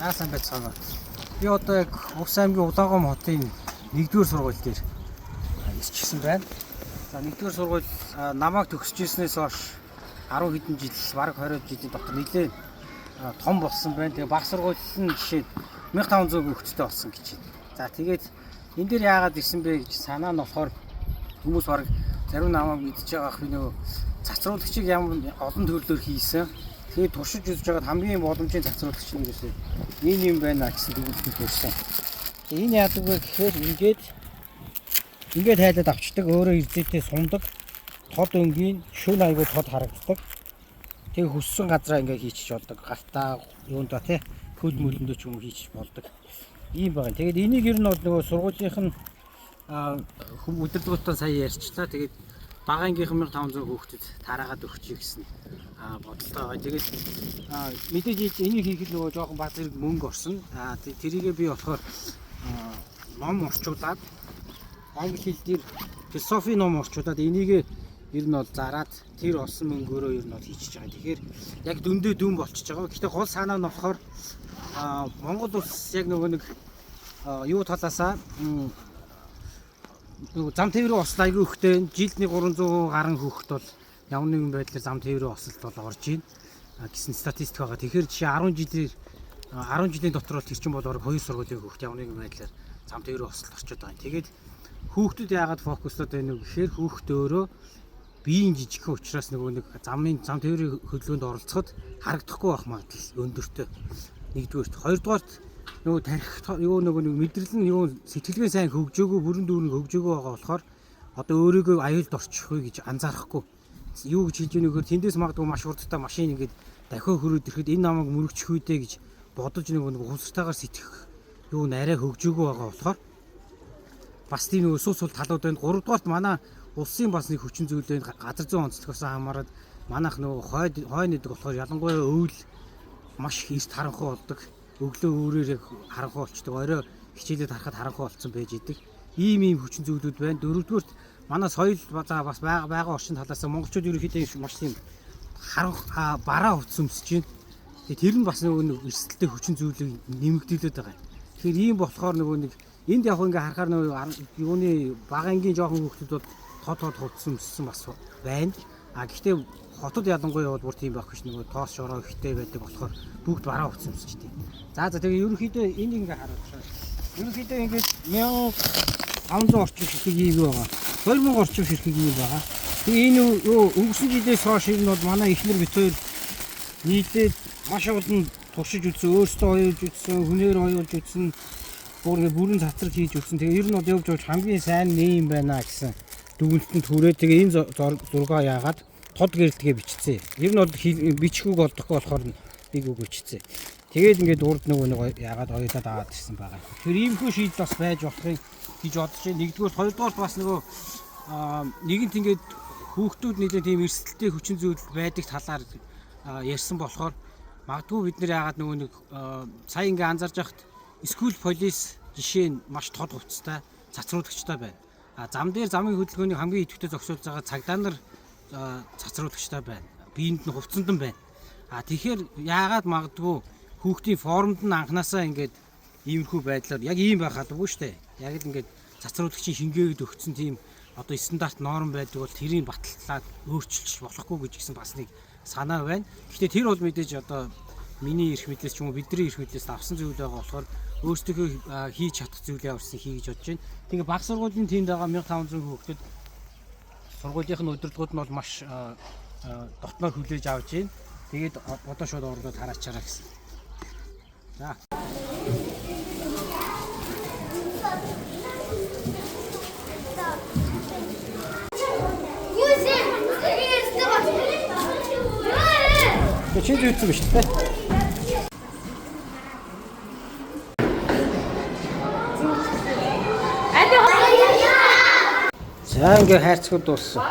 Сайн байцгаана. Би одоо яг Увс аймгийн Удаангом хотын 1-р сургууль дээр ирчихсэн байна. За 1-р сургууль намайг төгсөж ирснээс хойш 10 хэдэн жил, бараг 20 жилийн дотор нэлээд том болсон байна. Тэгээ баг сургууль нь жишээ 1500 хүүхэдтэй болсон гэж байна. За тэгээд энэ дээр яагаад ирсэн бэ гэж санаа нь болохоор хүмүүс бараг зарим намайг мэдж байгаах би нөгөө цацруулагчийг ямар олон төрлөөр хийсэн. Тэгээд туршиж үзэж байгаад хамгийн боломжийн цацруулагч нь юусэн ийм байна гэсэн дүгнэлтэнд хүрсэн. Энэ яадаг вэ гэхээр ингээд хайлаад авчдаг, өөрөө ирзээтэй сундаг, тод өнгийн шүн айгуу тод харагддаг. Тэгээ хүссэн газараа ингээд хийчих болдог. Галтаа юундаа тий хөл мөлөндөө ч юм уу хийчих болдог. Ийм байна. Тэгээд энийг ер нь бол нөгөө сургуулийнх нь өдөрлөгөтөө сая ярьчлаа. Тэгээд бага ангийнхан 1500 хүүхдэд тараагаад өгчих гэсэн бодолтой байгаа. Тэгээд мэдээж энийг хийхэд нөгөө жоохон бага зэрэг мөнгө орсон. Тэрийгээ би болохоор ном орчуулад англи хэл дээр философи ном орчуулад энийг ер нь бол зараад тэр олсон мөнгөөрөө ер нь бол хийчихэж байгаа. Тэгэхээр яг дүндээ дүн болчихж байгаа. Гэхдээ гол санаа нь болохоор Монгол улс яг нөгөө нэг юу талаасаа зам тээврийн осол айгүй ихтэй жилд 300 гаруй хүүхэд бол ямар нэгэн байдлаар зам тээврийн осолд бол орж ийн гэсэн статистик байгаа. Тэгэхээр жишээ 10 жилийн дотор бол тэр чинь бол орог 2 сургуулийн хүүхэд ямар нэгэн байдлаар зам тээврийн осолд орчод байгаа. Тэгээд хүүхдүүд яагаад фокуслоод байна вэ гэхээр хүүхэд өөрөө биеийн жижигхэн учраас нөгөө нэг зам тээврийн хөдөлгөөнд оролцоход харагдахгүй байх магадлал өндөртэй. Нэгдүгээрт, хоёрдугаарт нөгөө тарих юу нөгөө мэдрэл нь юу сэтгэлгээ сайн хөгжөөгөө бүрэн дүүрэн хөгжөөгөө байгаа болохоор одоо өөрийгөө аюулд орчих вэ гэж анзаарахгүй. Юу гэж хэлж өгнөөр тэндээс магадгүй маш хурдтай машин ингээд дахиад хөрөөд ирэхэд энэ намайг мөрөгчих үедээ гэж бодож нөгөө хувцартаагаар сэтгэх юу нарай хөгжөөгөө байгаа болохоор бас тийм нөгөө сул талууд байна. Гуравдугаарт манай улсын бас нэг хүчин зүйлээ газар зүйн онцлогоос хамаарат манайх нөгөө хойно гэдэг болохоор ялангуяа өвөл маш эрт харанхуй болдог. Өглөө өөрөөр харанхуй болчдөг. Орой хичээлээд харахад харанхуй болцсон байж идэг. Ийм хүчин зүйлүүд байна. Дөрөвдүгürt манай соёл бас байгаа орчин талаас монголчууд ерөнхийдөө маш тийм бараа хувцас өмсөж байна. Тэр нь бас нөгөө эрсдэлтэй хүчин зүйлийг нэмэгдүүлээд байгаа. Тэгэхээр ийм болохоор нөгөө нэг энд яг ингээ харахаар нөгөө юуны бага ангийн жоохон хүүхдүүд бол тод хувцас өмссөн бас байна. Гэхдээ хотод ялангуяа бол бүр тийм байхгүй ш нөгөө тоос шороо ихтэй байдаг болохоор бүгд бараа хувцас өмсчихдээ. За тэгээ ерөнхийдөө энийг ингээ харуулж. Ерөнхийдөө ингээ 1500 орчим ширхэг ийм байгаа. 2000 орчим ширхэг ийм байгаа. Тэгээ энэ юу өнгөрсөн жилээс хойш энэ бол манай эхнэр бит хоёр нийлээд маш олон туршиж үзсэн, өөрсдөө оёолж үзсэн, хүнээр оёолж үзсэн, бүрэн цацрал хийж үзсэн. Тэгээ ер нь бол явж байгаа хамгийн сайн нэм байна гэсэн дүгнэлтэнд хүрээ. Тэгээ энэ зургаа яагаад тод гэрэлтгээ бичсэн. Ер нь бол бичихүүг олдохгүй болохоор нэг үг бичсэн. Тэгээд ингээд урд нөгөө яагаад оёлоод аваад ирсэн байгаа. Тэр иймхүү шийдэл бас байж болохыг гэж бодож байна. Нэгдүгээр, хоёрдугаар бас нөгөө нэгэнт ингээд хүүхдүүд нэлээд тийм эрсдэлтэй хүчин зүйл байдаг талаар ярьсан болохоор магадгүй бид нар яагаад нөгөө нэг сая ингээд анзаарч байхад скул полис жишээ нь маш тод хувцастай цацруулагчтай байна. Зам дээр замын хөдөлгөөний хамгийн идэвхтэй зогсоолж байгаа цагдаа нар цацруулагчтай байна. Биеинд нь хувцсанд нь байна. Тэгэхээр яагаад магадгүй хүүхдийн формонд нь анханасаа ингээд иймэрхүү байдлаар яг ийм байх чадваргүй шүү дээ. Яг л ингээд цацруулагчийн шингээгээд өгсөн тийм одоо стандарт норм байдаг бол тэрийг баталтлаад өөрчилж болохгүй гэж гисэн бас нэг санаа байна. Гэхдээ тэр бол мэдээж одоо миний эрх мэдлээс ч юм уу бидний эрх мэдлээс авсан зүйл байгаа болохоор өөрсдөө хийж чадах зүйлээ авсан хий гэж бодож байна. Тэгээ баг сургуулийн тэнд байгаа 1500 хүүхдэд сургуулийнх нь өдөрлөгүүд нь бол маш дотноор хүлээж авч байна. Тэгээд одоо шууд ордод хараачаараа гэсэн. За. Чи зүйдсэн биш үү? За ингээ хайрцагуд дууссан.